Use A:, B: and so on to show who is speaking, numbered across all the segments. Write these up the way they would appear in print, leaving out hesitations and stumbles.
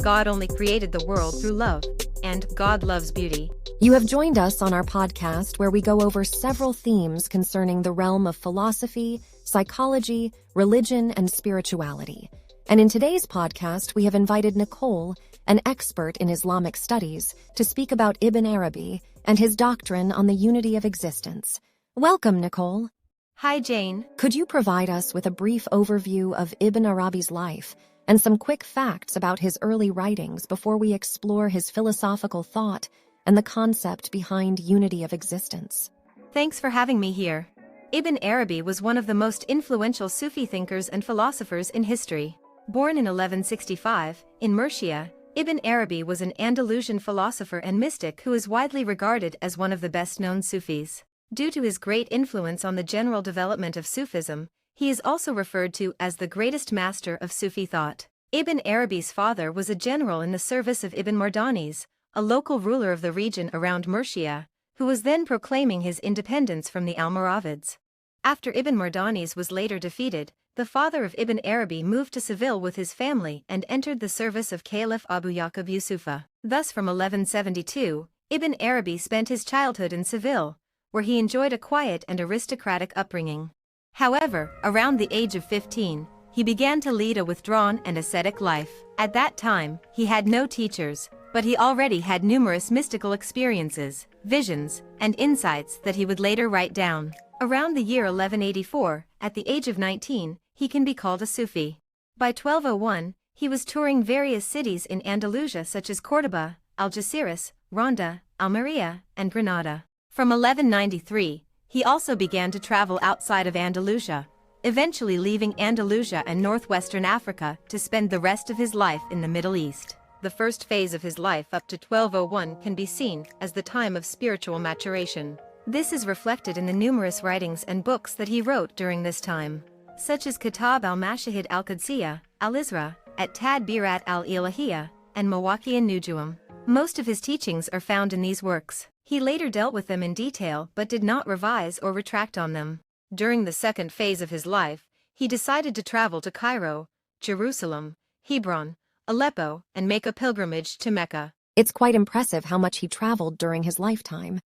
A: God only created the world through love, and God loves beauty.
B: You have joined us on our podcast where we go over several themes concerning the realm of philosophy, psychology, religion, and spirituality. And in today's podcast, we have invited Nicole, an expert in Islamic studies, to speak about Ibn Arabi and his doctrine on the unity of existence. Welcome, Nicole.
A: Hi, Jane.
B: Could you provide us with a brief overview of Ibn Arabi's life and some quick facts about his early writings before we explore his philosophical thought and the concept behind unity of existence?
A: Thanks for having me here. Ibn Arabi was one of the most influential Sufi thinkers and philosophers in history. Born in 1165, in Murcia, Ibn Arabi was an Andalusian philosopher and mystic who is widely regarded as one of the best-known Sufis. Due to his great influence on the general development of Sufism, he is also referred to as the greatest master of Sufi thought. Ibn Arabi's father was a general in the service of Ibn Mardanīš, a local ruler of the region around Murcia, who was then proclaiming his independence from the Almoravids. After Ibn Mardanīš was later defeated, the father of Ibn Arabi moved to Seville with his family and entered the service of Caliph Abu Yaʿqūb Yūsufa. Thus from 1172, Ibn Arabi spent his childhood in Seville, where he enjoyed a quiet and aristocratic upbringing. However, around the age of 15, he began to lead a withdrawn and ascetic life. At that time, he had no teachers, but he already had numerous mystical experiences, visions, and insights that he would later write down. Around the year 1184, at the age of 19, he can be called a Sufi. By 1201, he was touring various cities in Andalusia such as Cordoba, Algeciras, Ronda, Almeria, and Granada. From 1193, he also began to travel outside of Andalusia, eventually leaving Andalusia and northwestern Africa to spend the rest of his life in the Middle East. The first phase of his life up to 1201 can be seen as the time of spiritual maturation. This is reflected in the numerous writings and books that he wrote during this time, such as Kitab al-Mashahid al-Qudsiya, al-Isra, at-Tadbirat al-Ilahiyya, and Mawaqi an-Nujum. Most of his teachings are found in these works. He later dealt with them in detail but did not revise or retract on them. During the second phase of his life, he decided to travel to Cairo, Jerusalem, Hebron, Aleppo, and make a pilgrimage to Mecca.
B: It's quite impressive how much he traveled during his lifetime.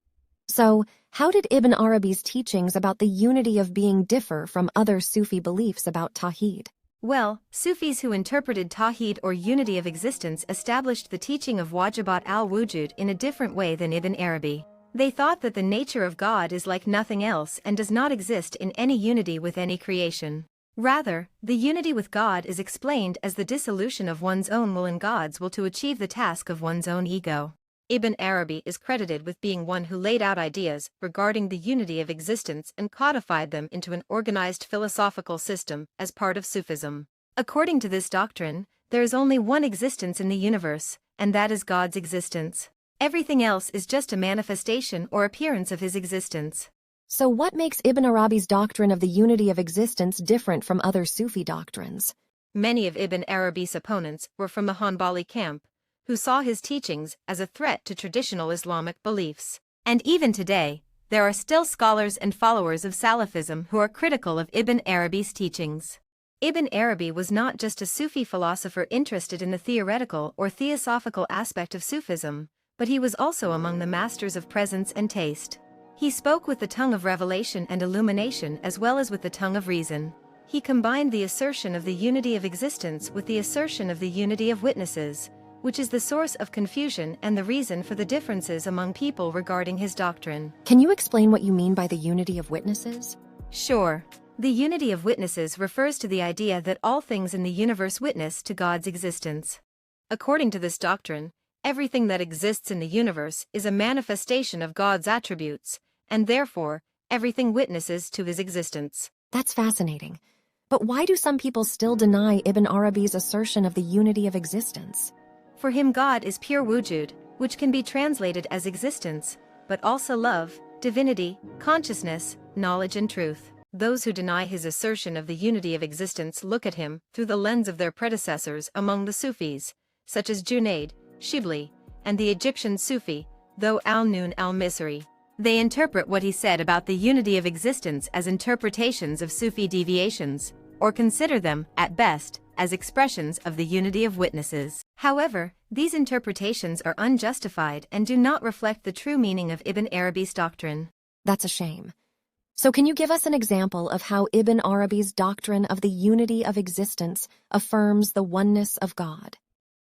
B: So, how did Ibn Arabi's teachings about the unity of being differ from other Sufi beliefs about Tawhid?
A: Well, Sufis who interpreted Tawhid or unity of existence established the teaching of Wajibat al-Wujud in a different way than Ibn Arabi. They thought that the nature of God is like nothing else and does not exist in any unity with any creation. Rather, the unity with God is explained as the dissolution of one's own will in God's will to achieve the task of one's own ego. Ibn Arabi is credited with being one who laid out ideas regarding the unity of existence and codified them into an organized philosophical system as part of Sufism. According to this doctrine, there is only one existence in the universe, and that is God's existence. Everything else is just a manifestation or appearance of his existence.
B: So what makes Ibn Arabi's doctrine of the unity of existence different from other Sufi doctrines?
A: Many of Ibn Arabi's opponents were from the Hanbali camp, who saw his teachings as a threat to traditional Islamic beliefs. And even today, there are still scholars and followers of Salafism who are critical of Ibn Arabi's teachings. Ibn Arabi was not just a Sufi philosopher interested in the theoretical or theosophical aspect of Sufism, but he was also among the masters of presence and taste. He spoke with the tongue of revelation and illumination as well as with the tongue of reason. He combined the assertion of the unity of existence with the assertion of the unity of witnesses, which is the source of confusion and the reason for the differences among people regarding his doctrine.
B: Can you explain what you mean by the unity of witnesses?
A: Sure. The unity of witnesses refers to the idea that all things in the universe witness to God's existence. According to this doctrine, everything that exists in the universe is a manifestation of God's attributes, and therefore, everything witnesses to his existence.
B: That's fascinating. But why do some people still deny Ibn Arabi's assertion of the unity of existence?
A: For him, God is pure wujud, which can be translated as existence, but also love, divinity, consciousness, knowledge and truth. Those who deny his assertion of the unity of existence look at him through the lens of their predecessors among the Sufis, such as Junayd, Shibli, and the Egyptian Sufi, though al-Nun al-Misri. They interpret what he said about the unity of existence as interpretations of Sufi deviations, or consider them, at best, as expressions of the unity of witnesses. However, these interpretations are unjustified and do not reflect the true meaning of Ibn Arabi's doctrine.
B: That's a shame. So can you give us an example of how Ibn Arabi's doctrine of the unity of existence affirms the oneness of God?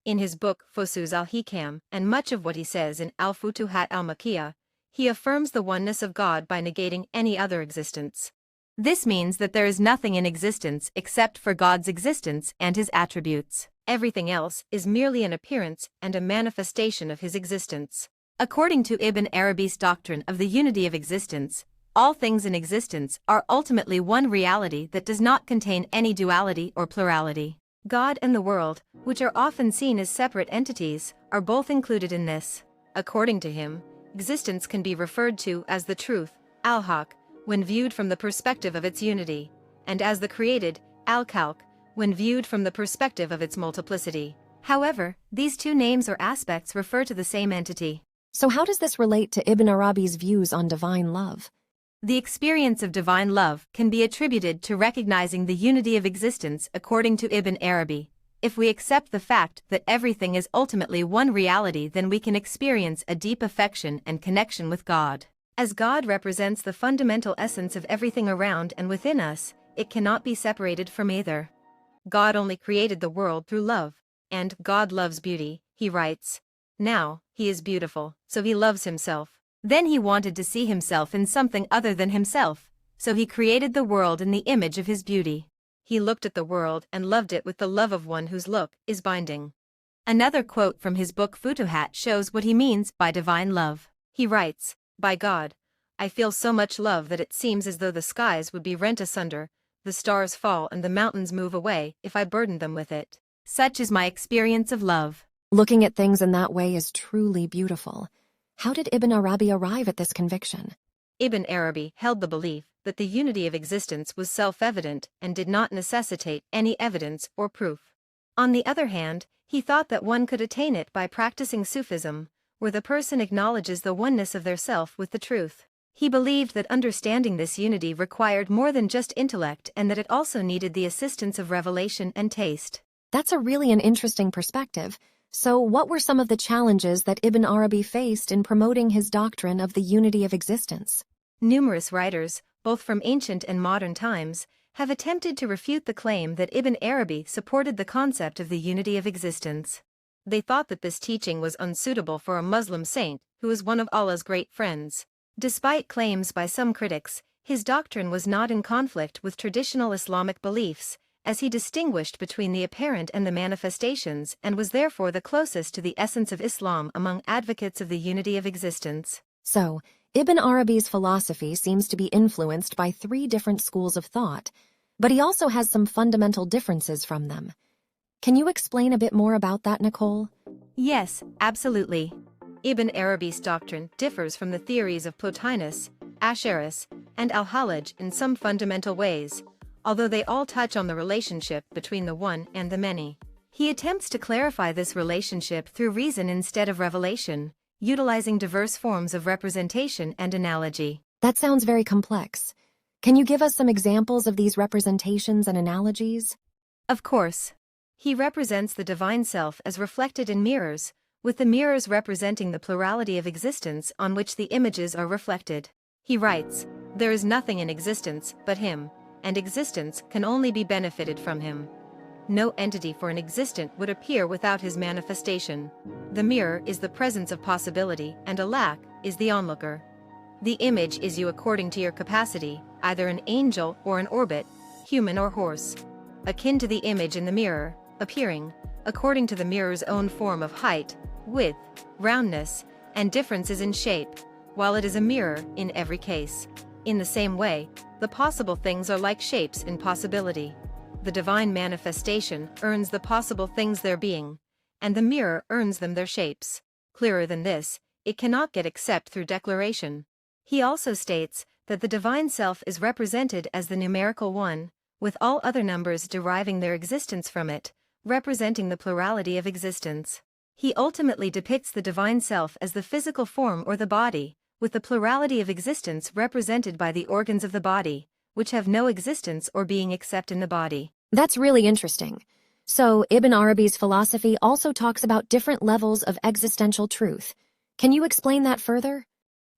A: In his book Fusus al-Hikam, and much of what he says in Al-Futuhat al-Makkiyah, he affirms the oneness of God by negating any other existence. This means that there is nothing in existence except for God's existence and his attributes. Everything else is merely an appearance and a manifestation of his existence. According to Ibn Arabi's doctrine of the unity of existence, all things in existence are ultimately one reality that does not contain any duality or plurality. God and the world, which are often seen as separate entities, are both included in this. According to him, existence can be referred to as the truth, al-haq, when viewed from the perspective of its unity, and as the created, al-khalq, when viewed from the perspective of its multiplicity. However, these two names or aspects refer to the same entity.
B: So how does this relate to Ibn Arabi's views on divine love?
A: The experience of divine love can be attributed to recognizing the unity of existence according to Ibn Arabi. If we accept the fact that everything is ultimately one reality, then we can experience a deep affection and connection with God. As God represents the fundamental essence of everything around and within us, it cannot be separated from either. God only created the world through love, and God loves beauty, he writes. Now, he is beautiful, so he loves himself. Then he wanted to see himself in something other than himself, so he created the world in the image of his beauty. He looked at the world and loved it with the love of one whose look is binding. Another quote from his book Futuhat shows what he means by divine love. He writes, "By God, I feel so much love that it seems as though the skies would be rent asunder, the stars fall and the mountains move away if I burdened them with it. Such is my experience of love."
B: Looking at things in that way is truly beautiful. How did Ibn Arabi arrive at this conviction?
A: Ibn Arabi held the belief that the unity of existence was self-evident and did not necessitate any evidence or proof. On the other hand, he thought that one could attain it by practicing Sufism, where the person acknowledges the oneness of their self with the truth. He believed that understanding this unity required more than just intellect and that it also needed the assistance of revelation and taste.
B: That's an interesting perspective. So what were some of the challenges that Ibn Arabi faced in promoting his doctrine of the unity of existence?
A: Numerous writers, both from ancient and modern times, have attempted to refute the claim that Ibn Arabi supported the concept of the unity of existence. They thought that this teaching was unsuitable for a Muslim saint who is one of Allah's great friends. Despite claims by some critics, his doctrine was not in conflict with traditional Islamic beliefs, as he distinguished between the apparent and the manifestations and was therefore the closest to the essence of Islam among advocates of the unity of existence.
B: So, Ibn Arabi's philosophy seems to be influenced by 3 different schools of thought, but he also has some fundamental differences from them. Can you explain a bit more about that, Nicole?
A: Yes, absolutely. Ibn Arabi's doctrine differs from the theories of Plotinus, Algeciras, and Al-Hallaj in some fundamental ways, although they all touch on the relationship between the one and the many. He attempts to clarify this relationship through reason instead of revelation, utilizing diverse forms of representation and analogy.
B: That sounds very complex. Can you give us some examples of these representations and analogies?
A: Of course. He represents the divine self as reflected in mirrors, with the mirrors representing the plurality of existence on which the images are reflected. He writes, "There is nothing in existence but him, and existence can only be benefited from him. No entity for an existent would appear without his manifestation. The mirror is the presence of possibility and a lack is the onlooker. The image is you according to your capacity, either an angel or an orbit, human or horse. Akin to the image in the mirror, appearing, according to the mirror's own form of height, width, roundness, and differences in shape, while it is a mirror in every case. In the same way, the possible things are like shapes in possibility. The divine manifestation earns the possible things their being, and the mirror earns them their shapes. Clearer than this, it cannot get except through declaration." He also states that the divine self is represented as the numerical one, with all other numbers deriving their existence from it, representing the plurality of existence. He ultimately depicts the divine self as the physical form or the body, with the plurality of existence represented by the organs of the body, which have no existence or being except in the body.
B: That's really interesting. So, Ibn Arabi's philosophy also talks about different levels of existential truth. Can you explain that further?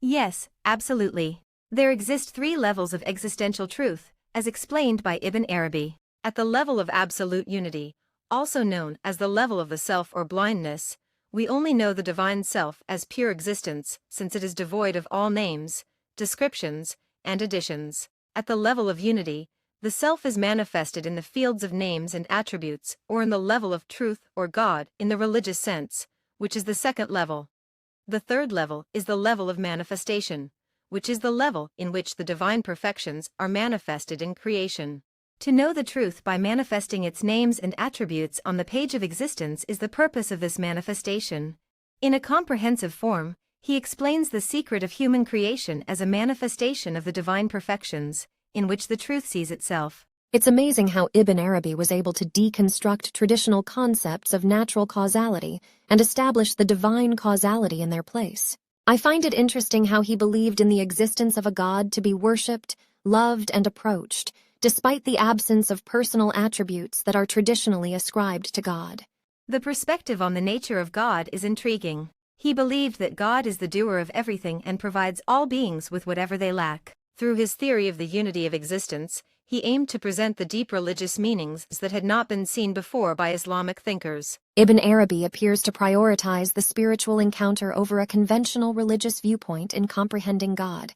A: Yes, absolutely. There exist three levels of existential truth, as explained by Ibn Arabi. At the level of absolute unity, also known as the level of the self or blindness, we only know the divine self as pure existence, since it is devoid of all names, descriptions, and additions. At the level of unity, the self is manifested in the fields of names and attributes, or in the level of truth or God in the religious sense, which is the second level. The third level is the level of manifestation, which is the level in which the divine perfections are manifested in creation. To know the truth by manifesting its names and attributes on the page of existence is the purpose of this manifestation. In a comprehensive form, he explains the secret of human creation as a manifestation of the divine perfections, in which the truth sees itself.
B: It's amazing how Ibn Arabi was able to deconstruct traditional concepts of natural causality and establish the divine causality in their place. I find it interesting how he believed in the existence of a God to be worshipped, loved, and approached, despite the absence of personal attributes that are traditionally ascribed to God.
A: The perspective on the nature of God is intriguing. He believed that God is the doer of everything and provides all beings with whatever they lack. Through his theory of the unity of existence, he aimed to present the deep religious meanings that had not been seen before by Islamic thinkers.
B: Ibn Arabi appears to prioritize the spiritual encounter over a conventional religious viewpoint in comprehending God.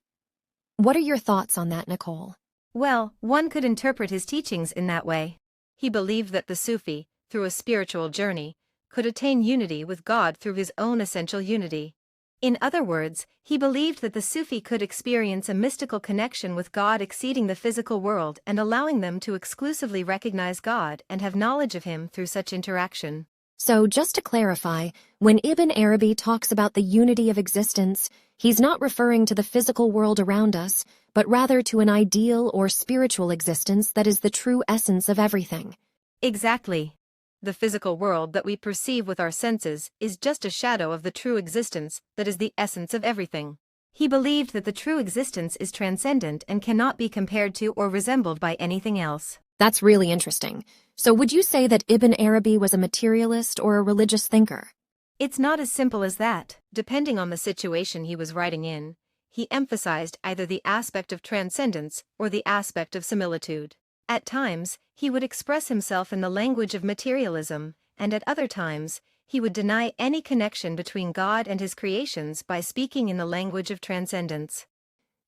B: What are your thoughts on that, Nicole?
A: Well, one could interpret his teachings in that way. He believed that the Sufi, through a spiritual journey, could attain unity with God through his own essential unity. In other words, he believed that the Sufi could experience a mystical connection with God exceeding the physical world and allowing them to exclusively recognize God and have knowledge of him through such interaction.
B: So, just to clarify, when Ibn Arabi talks about the unity of existence, he's not referring to the physical world around us, but rather to an ideal or spiritual existence that is the true essence of everything.
A: Exactly. The physical world that we perceive with our senses is just a shadow of the true existence that is the essence of everything. He believed that the true existence is transcendent and cannot be compared to or resembled by anything else.
B: That's really interesting. So would you say that Ibn Arabi was a materialist or a religious thinker?
A: It's not as simple as that. Depending on the situation he was writing in, he emphasized either the aspect of transcendence or the aspect of similitude. At times, he would express himself in the language of materialism, and at other times, he would deny any connection between God and his creations by speaking in the language of transcendence.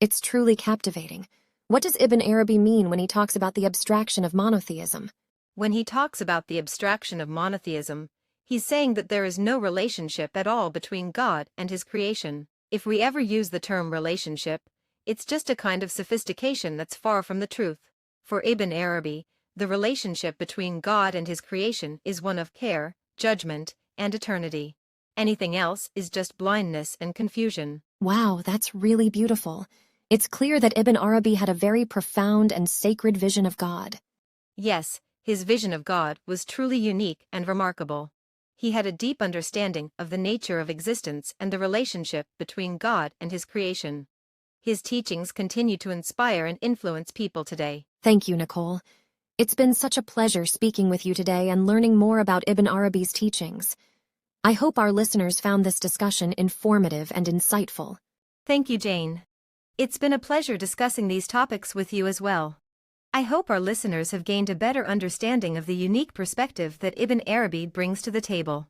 B: It's truly captivating. What does Ibn Arabi mean when he talks about the abstraction of monotheism?
A: When he talks about the abstraction of monotheism, he's saying that there is no relationship at all between God and his creation. If we ever use the term relationship, it's just a kind of sophistication that's far from the truth. For Ibn Arabi, the relationship between God and his creation is one of care, judgment, and eternity. Anything else is just blindness and confusion.
B: Wow, that's really beautiful. It's clear that Ibn Arabi had a very profound and sacred vision of God.
A: Yes, his vision of God was truly unique and remarkable. He had a deep understanding of the nature of existence and the relationship between God and his creation. His teachings continue to inspire and influence people today.
B: Thank you, Nicole. It's been such a pleasure speaking with you today and learning more about Ibn Arabi's teachings. I hope our listeners found this discussion informative and insightful.
A: Thank you, Jane. It's been a pleasure discussing these topics with you as well. I hope our listeners have gained a better understanding of the unique perspective that Ibn Arabi brings to the table.